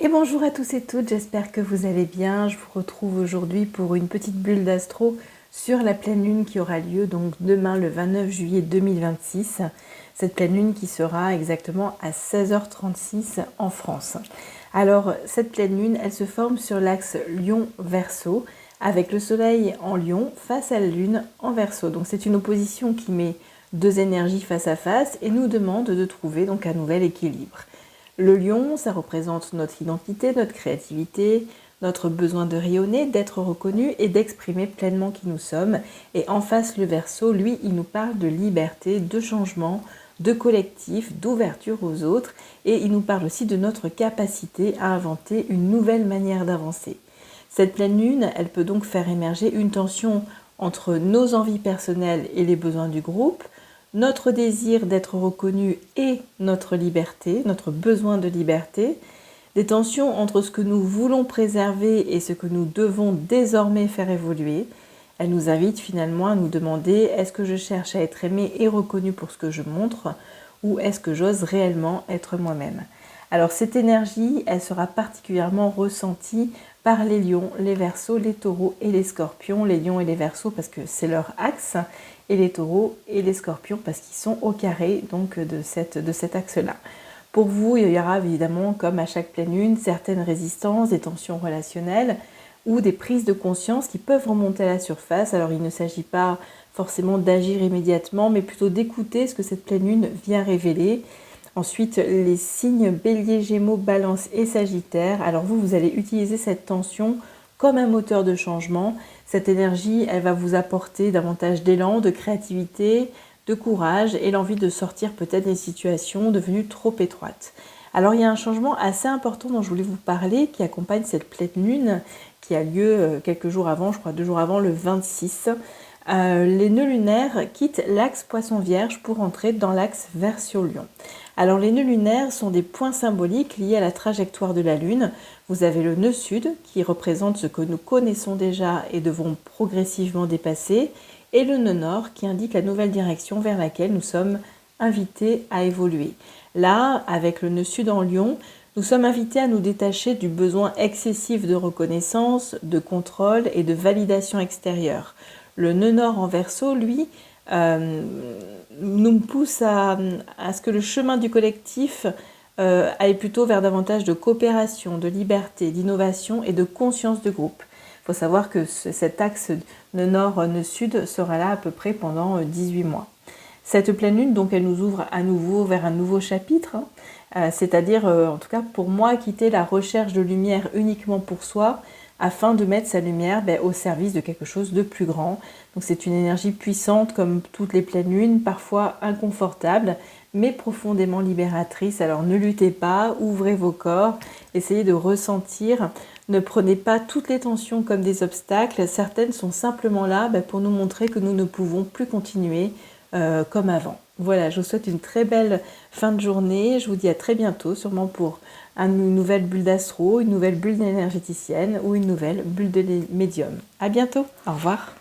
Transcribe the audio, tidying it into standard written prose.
Et bonjour à tous et toutes, j'espère que vous allez bien. Je vous retrouve aujourd'hui pour une petite bulle d'astro sur la pleine lune qui aura lieu donc demain le 29 juillet 2026. Cette pleine lune qui sera exactement à 16h36 en France. Alors cette pleine lune, elle se forme sur l'axe Lion-Verseau avec le soleil en Lion face à la lune en Verseau. Donc c'est une opposition qui met deux énergies face à face et nous demande de trouver donc un nouvel équilibre. Le lion, ça représente notre identité, notre créativité, notre besoin de rayonner, d'être reconnu et d'exprimer pleinement qui nous sommes. Et en face, le Verseau, lui, il nous parle de liberté, de changement, de collectif, d'ouverture aux autres. Et il nous parle aussi de notre capacité à inventer une nouvelle manière d'avancer. Cette pleine lune, elle peut donc faire émerger une tension entre nos envies personnelles et les besoins du groupe, notre désir d'être reconnu et notre liberté, notre besoin de liberté, des tensions entre ce que nous voulons préserver et ce que nous devons désormais faire évoluer. Elle nous invite finalement à nous demander, est-ce que je cherche à être aimé et reconnu pour ce que je montre, ou est-ce que j'ose réellement être moi-même? Alors cette énergie, elle sera particulièrement ressentie par les lions, les verseaux, les taureaux et les scorpions. Les lions et les verseaux parce que c'est leur axe, et les taureaux et les scorpions parce qu'ils sont au carré donc de cet axe-là. Pour vous, il y aura évidemment, comme à chaque pleine lune, certaines résistances, des tensions relationnelles ou des prises de conscience qui peuvent remonter à la surface. Alors il ne s'agit pas forcément d'agir immédiatement, mais plutôt d'écouter ce que cette pleine lune vient révéler. Ensuite, les signes Bélier, Gémeaux, Balance et Sagittaire. Alors vous allez utiliser cette tension comme un moteur de changement. Cette énergie, elle va vous apporter davantage d'élan, de créativité, de courage et l'envie de sortir peut-être des situations devenues trop étroites. Alors il y a un changement assez important dont je voulais vous parler qui accompagne cette pleine lune qui a lieu quelques jours avant, je crois 2 jours avant, le 26. Les nœuds lunaires quittent l'axe Poisson-Vierge pour entrer dans l'axe Verseau-Lion. Alors les nœuds lunaires sont des points symboliques liés à la trajectoire de la Lune. Vous avez le nœud sud qui représente ce que nous connaissons déjà et devons progressivement dépasser, et le nœud nord qui indique la nouvelle direction vers laquelle nous sommes invités à évoluer. Là, avec le nœud sud en Lion, nous sommes invités à nous détacher du besoin excessif de reconnaissance, de contrôle et de validation extérieure. Le nœud nord en Verseau, lui, nous pousse à ce que le chemin du collectif aille plutôt vers davantage de coopération, de liberté, d'innovation et de conscience de groupe. Il faut savoir que cet axe nœud nord, nœud sud sera là à peu près pendant 18 mois. Cette pleine lune, donc, elle nous ouvre à nouveau vers un nouveau chapitre, c'est-à-dire, en tout cas pour moi, quitter la recherche de lumière uniquement pour soi, afin de mettre sa lumière au service de quelque chose de plus grand. Donc c'est une énergie puissante comme toutes les pleines lunes, parfois inconfortable, mais profondément libératrice. Alors ne luttez pas, ouvrez vos corps, essayez de ressentir. Ne prenez pas toutes les tensions comme des obstacles. Certaines sont simplement là pour nous montrer que nous ne pouvons plus continuer comme avant. Voilà, je vous souhaite une très belle fin de journée. Je vous dis à très bientôt, sûrement pour une nouvelle bulle d'astro, une nouvelle bulle énergéticienne ou une nouvelle bulle de médium. À bientôt, au revoir.